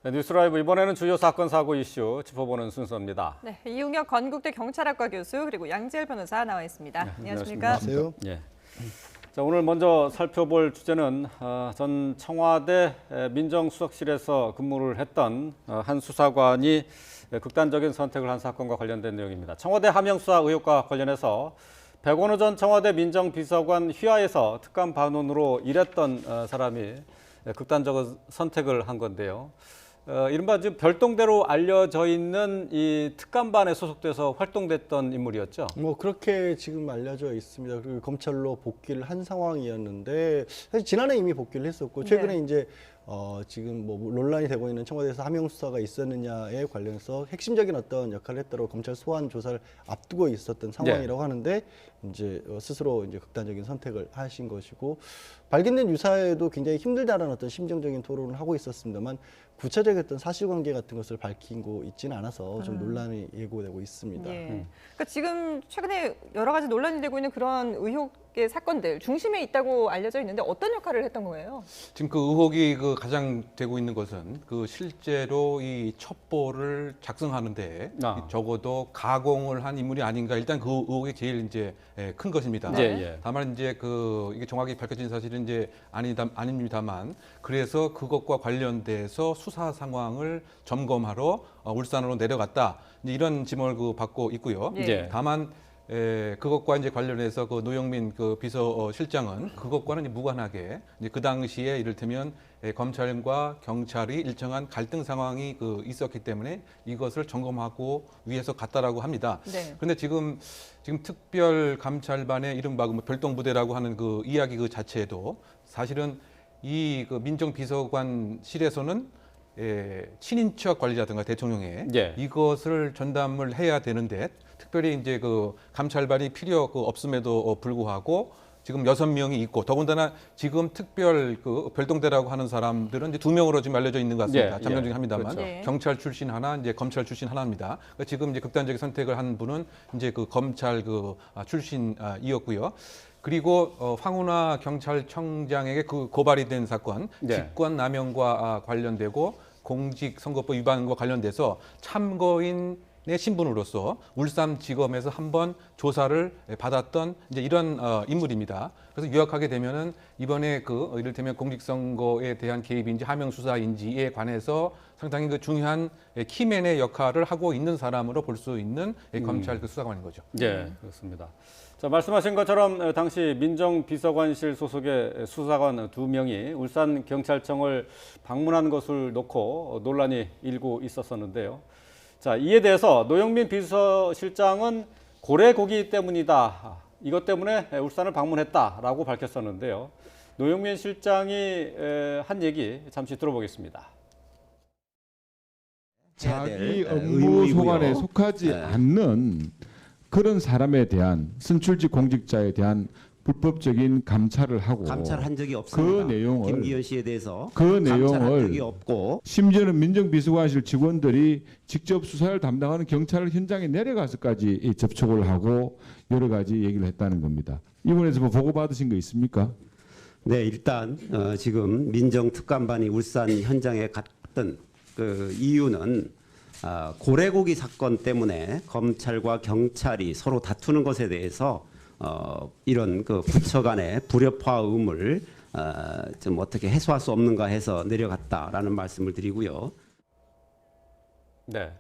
네, 뉴스라이브 이번에는 주요 사건 사고 이슈 짚어보는 순서입니다. 네, 이웅혁 건국대 경찰학과 교수 그리고 양지열 변호사 나와 있습니다. 네, 안녕하십니까? 안녕하세요. 예. 자, 오늘 먼저 살펴볼 주제는 전 청와대 민정수석실에서 근무를 했던 한 수사관이 극단적인 선택을 한 사건과 관련된 내용입니다. 청와대 하명수사 의혹과 관련해서 백원우 전 청와대 민정비서관 휘하에서 특감 반원으로 일했던 사람이 극단적인 선택을 한 건데요. 이른바 지금 별동대로 알려져 있는 이 특감반에 소속돼서 활동됐던 인물이었죠. 뭐 그렇게 지금 알려져 있습니다. 그리고 검찰로 복귀를 한 상황이었는데 사실 지난해 이미 복귀를 했었고 최근에 네. 이제 지금 뭐 논란이 되고 있는 청와대에서 하명수사가 있었느냐에 관련해서 핵심적인 어떤 역할을 했다고 검찰 소환 조사를 앞두고 있었던 상황이라고 하는데 이제 스스로 이제 극단적인 선택을 하신 것이고 발견된 유사에도 굉장히 힘들다라는 어떤 심정적인 토론을 하고 있었습니다만 구체적인 어떤 사실관계 같은 것을 밝히고 있지는 않아서 좀 논란이 예고되고 있습니다. 예. 그러니까 지금 최근에 여러 가지 논란이 되고 있는 그런 의혹의 사건들 중심에 있다고 알려져 있는데 어떤 역할을 했던 거예요? 지금 그 의혹이 가장 되고 있는 것은 실제로 이 첩보를 작성하는데 적어도 가공을 한 인물이 아닌가, 일단 그 의혹이 제일 이제 큰 것입니다. 예. 다만 이제 이게 정확히 밝혀진 사실은 이제 아닙니다만, 그래서 그것과 관련돼서 수사 상황을 점검하러 울산으로 내려갔다, 이제 이런 지목을 받고 있고요. 예. 다만 그것과 이제 관련해서 노영민 비서실장은 그것과는 이제 무관하게 이제 그 당시에 이를테면 검찰과 경찰이 일정한 갈등 상황이 있었기 때문에 이것을 점검하고 위해서 갔다라고 합니다. 네. 그런데 지금 특별 감찰반의 이른바 별동부대라고 하는 그 이야기 그 자체에도 사실은 이 민정비서관실에서는 친인척 관리라든가 대통령의 이것을 전담을 해야 되는데, 특별히 이제 감찰반이 필요 없음에도 불구하고 지금 6명이 있고, 더군다나 지금 특별 별동대라고 하는 사람들은 이제 2명으로 지금 알려져 있는 것 같습니다. 잠정 중에 합니다만, 그렇죠. 경찰 출신 하나, 이제 검찰 출신 하나입니다. 그러니까 지금 이제 극단적인 선택을 한 분은 이제 검찰 출신이었고요. 그리고 황운하 경찰청장에게 고발이 된 사건, 직권남용과 관련되고 공직선거법 위반과 관련돼서 참고인의 신분으로서 울산지검에서 한번 조사를 받았던 이제 이런 인물입니다. 그래서 요약하게 되면은 이번에 이를테면 공직선거에 대한 개입인지 하명수사인지에 관해서 상당히 중요한 키맨의 역할을 하고 있는 사람으로 볼 수 있는 검찰 수사관인 거죠. 네, 그렇습니다. 자, 말씀하신 것처럼 당시 민정비서관실 소속의 수사관 2명이 울산경찰청을 방문한 것을 놓고 논란이 일고 있었었는데요. 자, 이에 대해서 노영민 비서실장은 고래고기 때문이다, 이것 때문에 울산을 방문했다라고 밝혔었는데요. 노영민 실장이 한 얘기 잠시 들어보겠습니다. 자기 업무 소관에 속하지 않는 그런 사람에 대한 선출직 공직자에 대한 불법적인 감찰을 하고 감찰한 적이 없습니다. 그 내용을 김기현 씨에 대해서 그 감찰한 내용을 적이 없고, 심지어는 민정비서관실 직원들이 직접 수사를 담당하는 경찰 현장에 내려가서까지 접촉을 하고 여러 가지 얘기를 했다는 겁니다. 이번에서 뭐 보고받으신 거 있습니까? 네, 일단 지금 민정특감반이 울산 현장에 갔던 그 이유는 고래고기 사건 때문에 검찰과 경찰이 서로 다투는 것에 대해서 이런 부처 간의 불협화음을 좀 어떻게 해소할 수 없는가 해서 내려갔다라는 말씀을 드리고요. 네.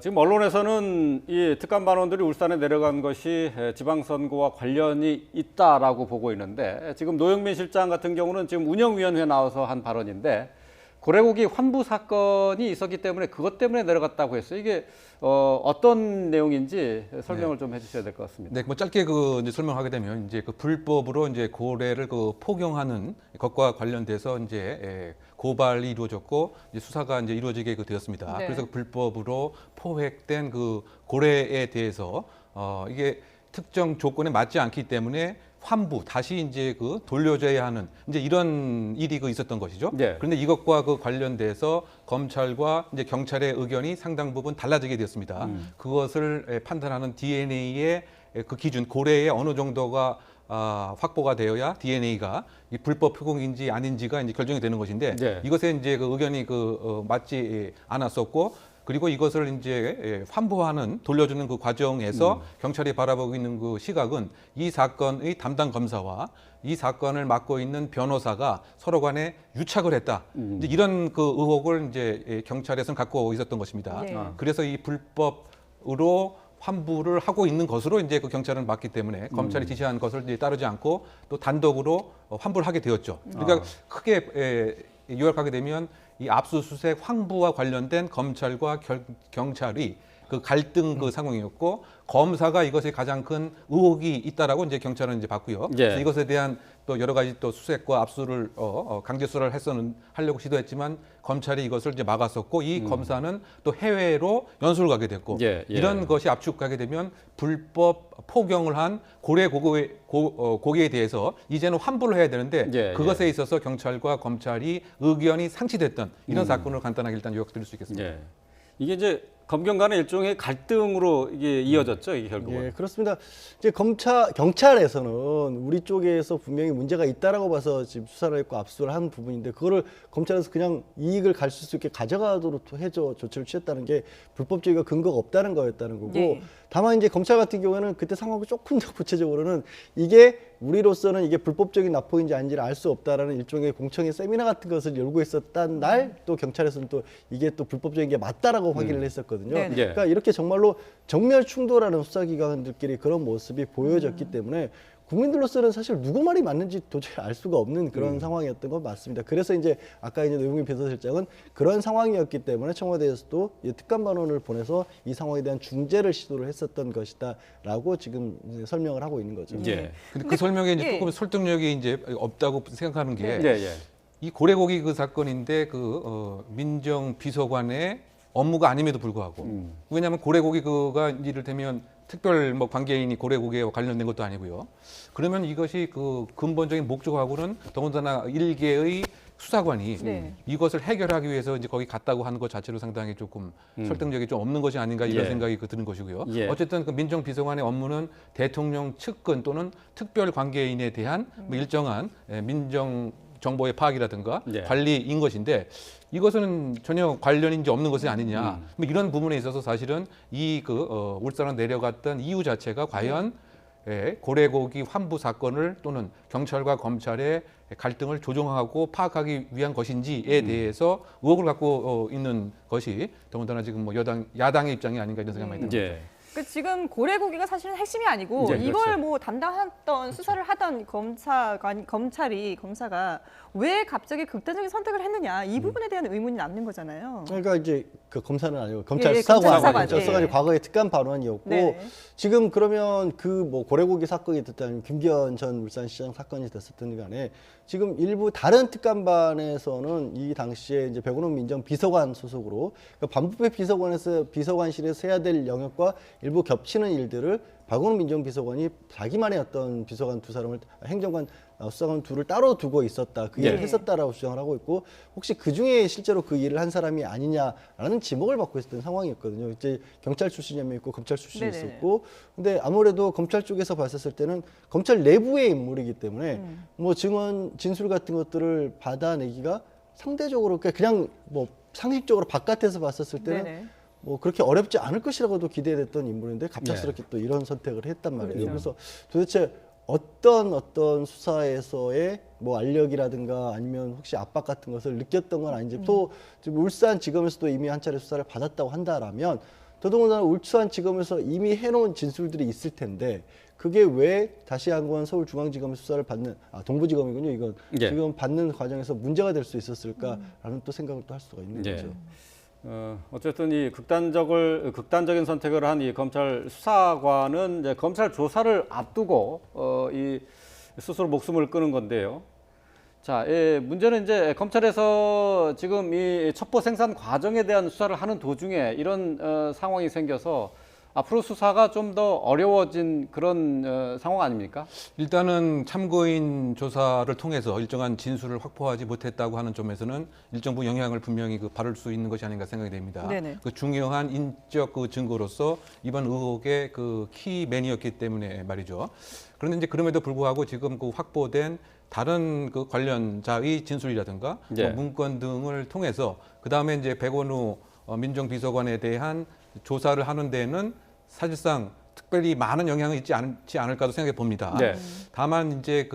지금 언론에서는 이 특감반원들이 울산에 내려간 것이 지방선거와 관련이 있다라고 보고 있는데, 지금 노영민 실장 같은 경우는 지금 운영위원회에 나와서 한 발언인데, 고래고기 환부 사건이 있었기 때문에 그것 때문에 내려갔다고 했어요. 이게 어떤 내용인지 설명을 좀 해주셔야 될 것 같습니다. 네, 짧게 이제 설명하게 되면 이제 불법으로 이제 고래를 포경하는 것과 관련돼서 이제 고발이 이루어졌고 이제 수사가 이제 이루어지게 되었습니다. 네. 그래서 불법으로 포획된 고래에 대해서 이게 특정 조건에 맞지 않기 때문에 환부, 다시 이제 돌려줘야 하는 이제 이런 일이 있었던 것이죠. 그런데 이것과 관련돼서 검찰과 이제 경찰의 의견이 상당 부분 달라지게 되었습니다. 그것을 판단하는 DNA의 기준, 고래의 어느 정도가 확보가 되어야 DNA가 이 불법 표공인지 아닌지가 이제 결정이 되는 것인데 네. 이것에 이제 그 의견이 맞지 않았었고 그리고 이것을 이제 환부하는 돌려주는 그 과정에서 경찰이 바라보고 있는 그 시각은 이 사건의 담당 검사와 이 사건을 맡고 있는 변호사가 서로 간에 유착을 했다. 이제 이런 그 의혹을 이제 경찰에서는 갖고 있었던 것입니다. 네. 그래서 이 불법으로 환부를 하고 있는 것으로 이제 그 경찰은 봤기 때문에 검찰이 지시한 것을 이제 따르지 않고 또 단독으로 환부를 하게 되었죠. 그러니까 크게 요약하게 되면 이 압수수색 황부와 관련된 검찰과 경찰이 그 갈등 그 상황이었고 검사가 이것에 가장 큰 의혹이 있다라고 이제 경찰은 이제 봤고요. 예. 그래서 이것에 대한 또 여러 가지 또 수색과 압수를 강제 수사를 하려고 시도했지만 검찰이 이것을 이제 막았었고 이 검사는 또 해외로 연수를 가게 됐고 예, 예. 이런 것이 압축하게 되면 불법 포경을 한 고기에 대해서 이제는 환부를 해야 되는데 예, 그것에 있어서 경찰과 검찰이 의견이 상치됐던 이런 사건을 간단하게 일단 요약드릴 수 있겠습니다. 예. 이게 이제 검경 간의 일종의 갈등으로 이게 이어졌죠, 이게 결국은. 예, 그렇습니다. 이제 경찰에서는 우리 쪽에서 분명히 문제가 있다라고 봐서 지금 수사를 했고 압수를 한 부분인데 그거를 검찰에서 그냥 이익을 가질 수 있게 가져가도록 해줘 조치를 취했다는 게 불법적이고 근거가 없다는 거였다는 거고 예. 다만 이제 검찰 같은 경우에는 그때 상황을 조금 더 구체적으로는 이게 우리로서는 이게 불법적인 납포인지 아닌지를 알 수 없다라는 일종의 공청회 세미나 같은 것을 열고 있었던 날 또 경찰에서는 또 이게 또 불법적인 게 맞다라고 확인을 했었거든요. 네네. 예. 그러니까 이렇게 정말로 정면 충돌하는 수사기관들끼리 그런 모습이 보여졌기 때문에 국민들로서는 사실 누구 말이 맞는지 도저히 알 수가 없는 그런 상황이었던 건 맞습니다. 그래서 이제 아까 이제 노영민 비서실장은 그런 상황이었기 때문에 청와대에서도 이 특감반원을 보내서 이 상황에 대한 중재를 시도를 했었던 것이다라고 지금 이제 설명을 하고 있는 거죠. 예. 근데 그 설명에 이제 예. 조금 설득력이 이제 없다고 생각하는 게 예, 예. 이 고래고기 그 사건인데 민정 비서관의 업무가 아님에도 불구하고 왜냐하면 고래고기 그가 이를테면 특별 뭐 관계인이 고래고기와 관련된 것도 아니고요. 그러면 이것이 그 근본적인 목적하고는 더군다나 일개의 수사관이 네. 이것을 해결하기 위해서 이제 거기 갔다고 하는 것 자체로 상당히 조금 설득력이 좀 없는 것이 아닌가 이런 예. 생각이 드는 것이고요. 예. 어쨌든 그 민정비서관의 업무는 대통령 측근 또는 특별 관계인에 대한 뭐 일정한 민정 정보의 파악이라든가 예. 관리인 것인데 이것은 전혀 관련인지 없는 것이 아니냐. 뭐 이런 부분에 있어서 사실은 이 울산으로 내려갔던 이유 자체가 과연 고래고기 환부 사건을 또는 경찰과 검찰의 갈등을 조정하고 파악하기 위한 것인지에 대해서 의혹을 갖고 있는 것이 더군다나 지금 뭐 야당의 입장이 아닌가 이런 생각이 많이 듭니다. 예. 그 지금 고래고기가 사실은 핵심이 아니고 네, 이걸 그렇죠. 뭐 담당했던 수사를 하던 검사가 왜 갑자기 극단적인 선택을 했느냐 이 부분에 대한 의문이 남는 거잖아요. 그러니까 이제 그 검사는 아니고 검찰 예, 수사관, 검찰 검찰 수사관, 수사관이 예. 과거에 특감 반원이었고 네. 지금 그러면 그 뭐 고래고기 사건이 됐든 김기현 전 울산시장 사건이 됐었든 간에 지금 일부 다른 특감반에서는 이 당시에 이제 백운호 민정 비서관 소속으로 그러니까 반부패 비서관실에서 해야 될 영역과 일부 겹치는 일들을 박원훈 민정비서관이 자기만의 어떤 비서관 두 사람을 행정관 수사관 둘을 따로 두고 있었다. 그 일을 네. 했었다라고 주장을 하고 있고 혹시 그 중에 실제로 그 일을 한 사람이 아니냐라는 지목을 받고 있었던 상황이었거든요. 이제 경찰 출신이 한 명 있고 검찰 출신이 네네. 있었고 근데 아무래도 검찰 쪽에서 봤었을 때는 검찰 내부의 인물이기 때문에 뭐 증언 진술 같은 것들을 받아내기가 상대적으로 그냥 뭐 상식적으로 바깥에서 봤었을 때는 네네. 뭐 그렇게 어렵지 않을 것이라고도 기대됐던 인물인데 갑작스럽게 또 이런 선택을 했단 말이에요. 그렇죠. 그래서 도대체 어떤 수사에서의 뭐 알력이라든가 아니면 혹시 압박 같은 것을 느꼈던 건 아닌지 또 지금 울산지검에서도 이미 한 차례 수사를 받았다고 한다라면 더더군다나 울산지검에서 이미 해놓은 진술들이 있을 텐데 그게 왜 다시 한번 서울중앙지검 수사를 받는 동부지검이군요. 이건 예. 지금 받는 과정에서 문제가 될 수 있었을까라는 또 생각을 또 할 수가 있는 예. 거죠. 어쨌든 이 극단적인 선택을 한 이 검찰 수사관은 이제 검찰 조사를 앞두고 이 스스로 목숨을 끊은 건데요. 자, 문제는 이제 검찰에서 지금 이 첩보 생산 과정에 대한 수사를 하는 도중에 이런 상황이 생겨서 앞으로 수사가 좀 더 어려워진 그런 상황 아닙니까? 일단은 참고인 조사를 통해서 일정한 진술을 확보하지 못했다고 하는 점에서는 일정 부분 영향을 분명히 받을 수 있는 것이 아닌가 생각이 됩니다. 네네. 그 중요한 인적 증거로서 이번 의혹의 키맨이었기 때문에 말이죠. 그런데 이제 그럼에도 불구하고 지금 확보된 다른 관련자의 진술이라든가 예. 문건 등을 통해서 그 다음에 이제 백원우 민정비서관에 대한 조사를 하는 데는 사실상 특별히 많은 영향이 있지 않을까도 생각해 봅니다. 네. 다만 이제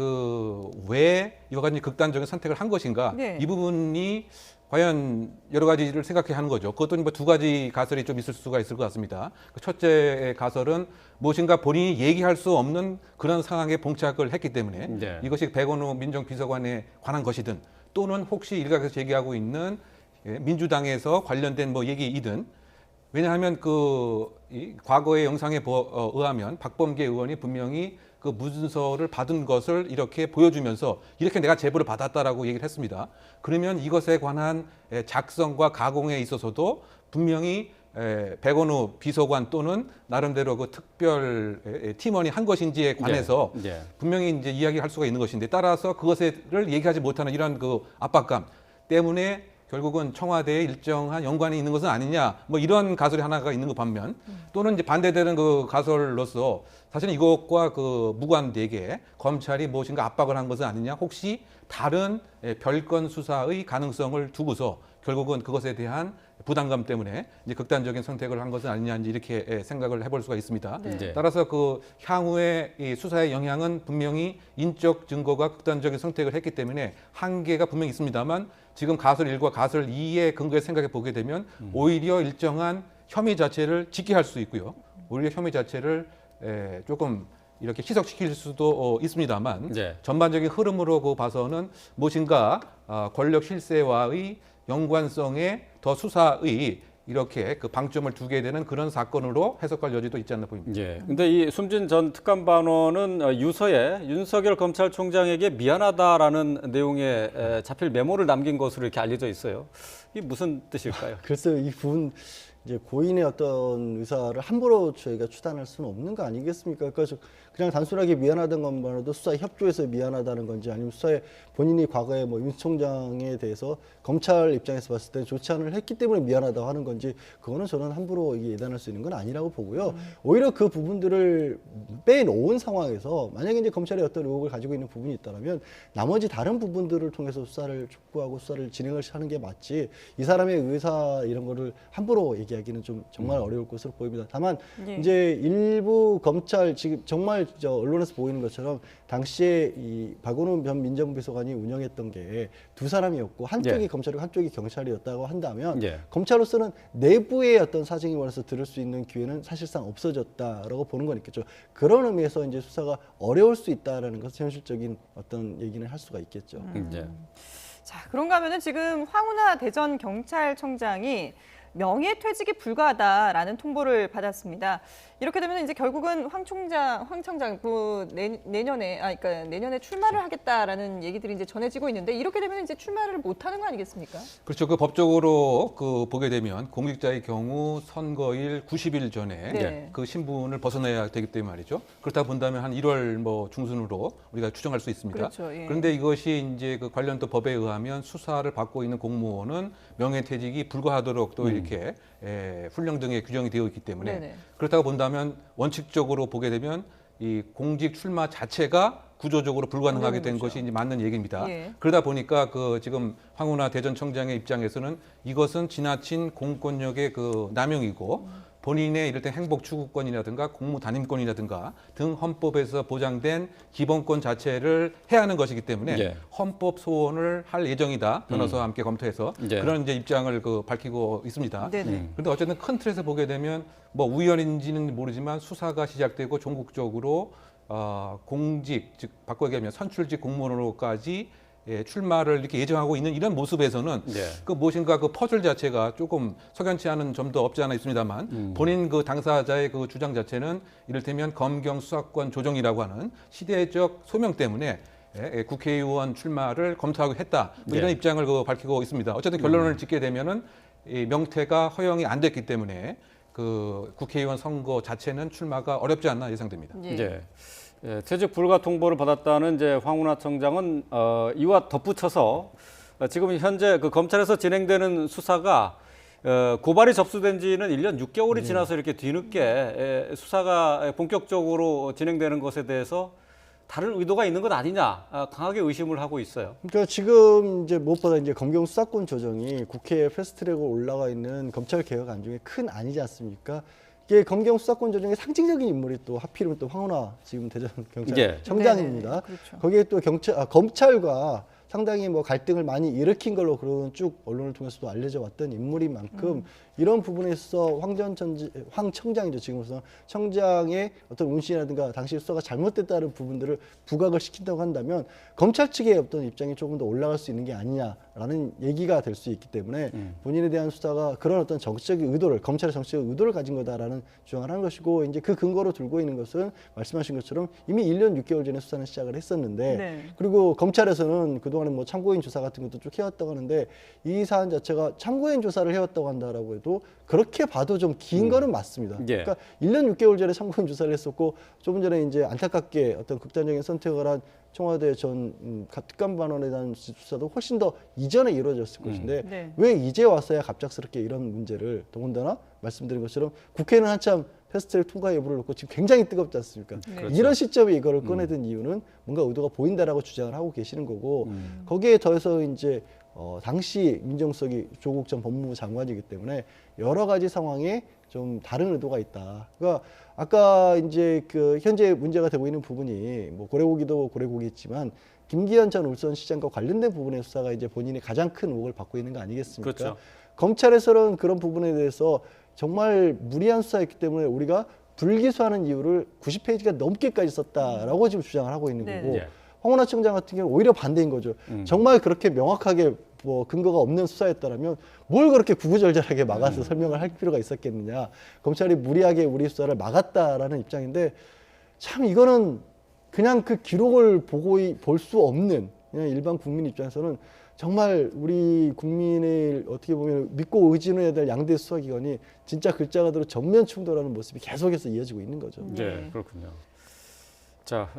왜 이와 같은 극단적인 선택을 한 것인가 네. 이 부분이 과연 여러 가지를 생각해야 하는 거죠. 그것도 두 가지 가설이 좀 있을 수가 있을 것 같습니다. 첫째의 가설은 무엇인가 본인이 얘기할 수 없는 그런 상황에 봉착을 했기 때문에 네. 이것이 백원우 민정비서관에 관한 것이든 또는 혹시 일각에서 제기하고 있는 민주당에서 관련된 얘기이든 왜냐하면 이 과거의 영상에 의하면 박범계 의원이 분명히 그 문서를 받은 것을 이렇게 보여주면서 이렇게 내가 제보를 받았다라고 얘기를 했습니다. 그러면 이것에 관한 작성과 가공에 있어서도 분명히 백원우 비서관 또는 나름대로 특별 팀원이 한 것인지에 관해서 예. 분명히 이제 이야기할 수가 있는 것인데 따라서 그것을 얘기하지 못하는 이런 압박감 때문에 결국은 청와대에 일정한 연관이 있는 것은 아니냐 이런 가설이 하나가 있는 것 반면 또는 이제 반대되는 가설로서 사실은 이것과 무관되게 검찰이 무엇인가 압박을 한 것은 아니냐 혹시 다른 별건 수사의 가능성을 두고서 결국은 그것에 대한 부담감 때문에 이제 극단적인 선택을 한 것은 아니냐 이렇게 생각을 해볼 수가 있습니다. 네. 따라서 향후의 이 수사의 영향은 분명히 인적 증거가 극단적인 선택을 했기 때문에 한계가 분명히 있습니다만 지금 가설 1과 가설 2의 근거에 생각해 보게 되면 오히려 일정한 혐의 자체를 직기할 수 있고요. 오히려 혐의 자체를 조금 이렇게 희석시킬 수도 있습니다만 네. 전반적인 흐름으로 봐서는 무엇인가 권력 실세와의 연관성에 더 수사의 이렇게 방점을 두게 되는 그런 사건으로 해석할 여지도 있지 않나 보입니다. 예. 근데 이 숨진 전 특감반원은 유서에 윤석열 검찰총장에게 미안하다라는 내용의 자필 메모를 남긴 것으로 이렇게 알려져 있어요. 이게 무슨 뜻일까요? 글쎄요, 이 부분 이제 고인의 어떤 의사를 함부로 저희가 추단할 수는 없는 거 아니겠습니까? 그래서 그냥 단순하게 미안하다는 것만으로도 수사에 협조해서 미안하다는 건지 아니면 수사에 본인이 과거에 윤 총장에 대해서 검찰 입장에서 봤을 때 좋지 않을 했기 때문에 미안하다고 하는 건지 그거는 저는 함부로 이게 예단할 수 있는 건 아니라고 보고요. 오히려 그 부분들을 빼놓은 상황에서 만약에 이제 검찰이 어떤 의혹을 가지고 있는 부분이 있다면 나머지 다른 부분들을 통해서 수사를 촉구하고 수사를 진행을 하는 게 맞지 이 사람의 의사 이런 거를 함부로 얘기하기는 좀 정말 어려울 것으로 보입니다. 다만 예. 이제 일부 검찰 지금 정말 언론에서 보이는 것처럼 당시에 이 박원훈 전 민정비서관이 운영했던 게 두 사람이었고 한쪽이 예. 검찰이고 한쪽이 경찰이었다고 한다면 예. 검찰로서는 내부의 어떤 사정이 원해서 들을 수 있는 기회는 사실상 없어졌다라고 보는 건 있겠죠. 그런 의미에서 이제 수사가 어려울 수 있다라는 것은 현실적인 어떤 얘기는 할 수가 있겠죠. 예. 자, 그런가 하면은 지금 황운하 대전 경찰청장이 명예퇴직이 불가하다라는 통보를 받았습니다. 이렇게 되면 이제 결국은 황 청장 내년에 출마를 하겠다라는 얘기들이 이제 전해지고 있는데 이렇게 되면 이제 출마를 못하는 거 아니겠습니까? 그렇죠. 법적으로 보게 되면 공직자의 경우 선거일 90일 전에 네. 그 신분을 벗어나야 되기 때문에 말이죠. 그렇다 본다면 한 1월 중순으로 우리가 추정할 수 있습니다. 그렇죠. 예. 그런데 이것이 이제 관련 또 법에 의하면 수사를 받고 있는 공무원은 명예퇴직이 불가하도록 또 이렇게 훈령 등에 규정이 되어 있기 때문에 네네. 그렇다고 본다면 원칙적으로 보게 되면 이 공직 출마 자체가 구조적으로 불가능하게 된 거죠. 것이 이제 맞는 얘기입니다. 예. 그러다 보니까 지금 황운하 대전청장의 입장에서는 이것은 지나친 공권력의 남용이고 본인의 이럴 때 행복 추구권이라든가 공무 단임권이라든가 등 헌법에서 보장된 기본권 자체를 해야 하는 것이기 때문에 예. 헌법 소원을 할 예정이다. 변호사와 함께 검토해서 예. 그런 이제 입장을 밝히고 있습니다. 네네. 그런데 어쨌든 큰 틀에서 보게 되면 우연인지는 모르지만 수사가 시작되고 전국적으로 공직, 즉 바꿔 얘기하면 선출직 공무원으로까지 출마를 이렇게 예정하고 있는 이런 모습에서는 네. 무엇인가 퍼즐 자체가 조금 석연치 않은 점도 없지 않아 있습니다만 본인 당사자의 주장 자체는 이를테면 검경 수사권 조정이라고 하는 시대적 소명 때문에 국회의원 출마를 검토하고 했다. 이런 네. 입장을 밝히고 있습니다. 어쨌든 결론을 짓게 되면은 이 명태가 허용이 안 됐기 때문에 그 국회의원 선거 자체는 출마가 어렵지 않나 예상됩니다. 예. 이제 퇴직 불가 통보를 받았다는 이제 황운하 청장은 이와 덧붙여서 지금 현재 그 검찰에서 진행되는 수사가 고발이 접수된 지는 1년 6개월이 지나서 이렇게 뒤늦게 수사가 본격적으로 진행되는 것에 대해서 다른 의도가 있는 것 아니냐 강하게 의심을 하고 있어요. 그러니까 지금 이제 무엇보다 이제 검경 수사권 조정이 국회에 패스트트랙으로 올라가 있는 검찰 개혁안 중에 큰 안이지 않습니까? 이게 검경 수사권 조정의 상징적인 인물이 또 하필이면 또 황운하 지금 대전 경찰청장입니다. 네네, 그렇죠. 거기에 또 검찰과 상당히 뭐 갈등을 많이 일으킨 걸로 그런 쭉 언론을 통해서도 알려져 왔던 인물인 만큼 이런 부분에 있어서 황 청장이죠. 지금으로서 청장의 어떤 운신이라든가 당시 수사가 잘못됐다는 부분들을 부각을 시킨다고 한다면 검찰 측의 어떤 입장이 조금 더 올라갈 수 있는 게 아니냐라는 얘기가 될 수 있기 때문에 본인에 대한 수사가 그런 어떤 정치적인 의도를 검찰의 정치적 의도를 가진 거다라는 주장을 하는 것이고 이제 그 근거로 들고 있는 것은 말씀하신 것처럼 이미 1년 6개월 전에 수사는 시작을 했었는데 네. 그리고 검찰에서는 그동안에 뭐 참고인 조사 같은 것도 쭉 해왔다고 하는데 이 사안 자체가 참고인 조사를 해왔다고 한다라고 해도 그렇게 봐도 좀 긴 거는 맞습니다. 예. 그러니까 1년 6개월 전에 참고인 조사를 했었고 조금 전에 이제 안타깝게 어떤 극단적인 선택을 한 청와대 전 특감반원에 대한 수사도 훨씬 더 이전에 이루어졌을 것인데 네. 왜 이제 와서야 갑작스럽게 이런 문제를 더군다나 말씀드린 것처럼 국회는 한참 패스트트랙 통과 여부를 놓고 지금 굉장히 뜨겁지 않습니까? 네. 그렇죠. 이런 시점에 이거를 꺼내든 이유는 뭔가 의도가 보인다라고 주장을 하고 계시는 거고 거기에 더해서 이제 당시 민정수석이 조국 전 법무부 장관이기 때문에 여러 가지 상황에 좀 다른 의도가 있다. 그러니까 아까 이제 그 현재 문제가 되고 있는 부분이 뭐 고래고기도 고래고기지만 김기현 전 울산시장과 관련된 부분의 수사가 이제 본인이 가장 큰 의혹을 받고 있는 거 아니겠습니까? 그렇죠. 검찰에서는 그런 부분에 대해서 정말 무리한 수사였기 때문에 우리가 불기소하는 이유를 90페이지가 넘게까지 썼다라고 지금 주장을 하고 있는 네. 거고 예. 황운하 청장 같은 경우 오히려 반대인 거죠. 정말 그렇게 명확하게 뭐 근거가 없는 수사였다라면 뭘 그렇게 구구절절하게 막아서 설명을 할 필요가 있었겠느냐. 검찰이 무리하게 우리 수사를 막았다라는 입장인데 참 이거는 그냥 그 기록을 보고 볼 수 없는 그냥 일반 국민 입장에서는 정말 우리 국민을 어떻게 보면 믿고 의지해야 될 양대 수사기관이 진짜 글자 그대로 전면 충돌하는 모습이 계속해서 이어지고 있는 거죠. 네, 그렇군요. 자,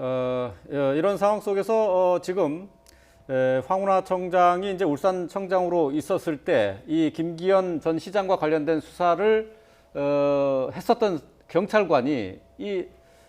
이런 상황 속에서 지금 황운하 청장이 이제 울산청장으로 있었을 때 이 김기현 전 시장과 관련된 수사를 했었던 경찰관이 이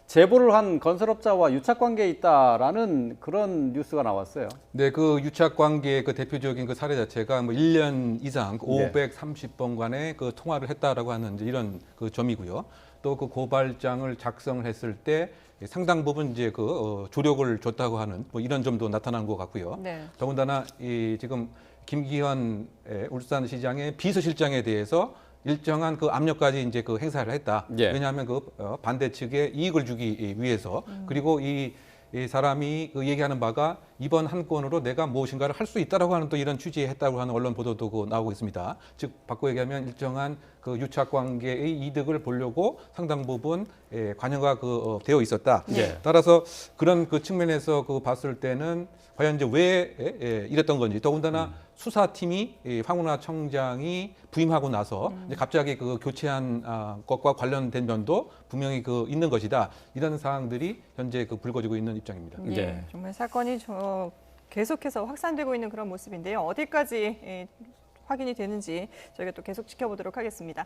제보를 한 건설업자와 유착 관계에 있다라는 그런 뉴스가 나왔어요. 네, 그 유착 관계의 그 대표적인 그 사례 자체가 뭐 1년 이상 네. 530번간의 그 통화를 했다라고 하는 이제 이런 그 점이고요. 또 그 고발장을 작성을 했을 때 상당 부분 이제 그 조력을 줬다고 하는 뭐 이런 점도 나타난 것 같고요. 네. 더군다나 이 지금 김기현 울산시장의 비서실장에 대해서 일정한 그 압력까지 이제 그 행사를 했다. 예. 왜냐하면 그 반대 측에 이익을 주기 위해서 그리고 이 사람이 그 얘기하는 바가 이번 한 건으로 내가 무엇인가를 할 수 있다라고 하는 또 이런 취지했다고 하는 언론 보도도 그 나오고 있습니다. 즉 바꿔 얘기하면 일정한 그 유착 관계의 이득을 보려고 상당 부분 관여가 되어 있었다. 예. 따라서 그런 그 측면에서 그 봤을 때는 과연 이제 왜 이랬던 건지 더군다나 수사팀이 황운하 청장이 부임하고 나서 이제 갑자기 그 교체한 것과 관련된 면도 분명히 그 있는 것이다. 이런 사항들이 현재 그 불거지고 있는 입장입니다. 예, 네. 정말 사건이 계속해서 확산되고 있는 그런 모습인데요. 어디까지 확인이 되는지 저희가 또 계속 지켜보도록 하겠습니다.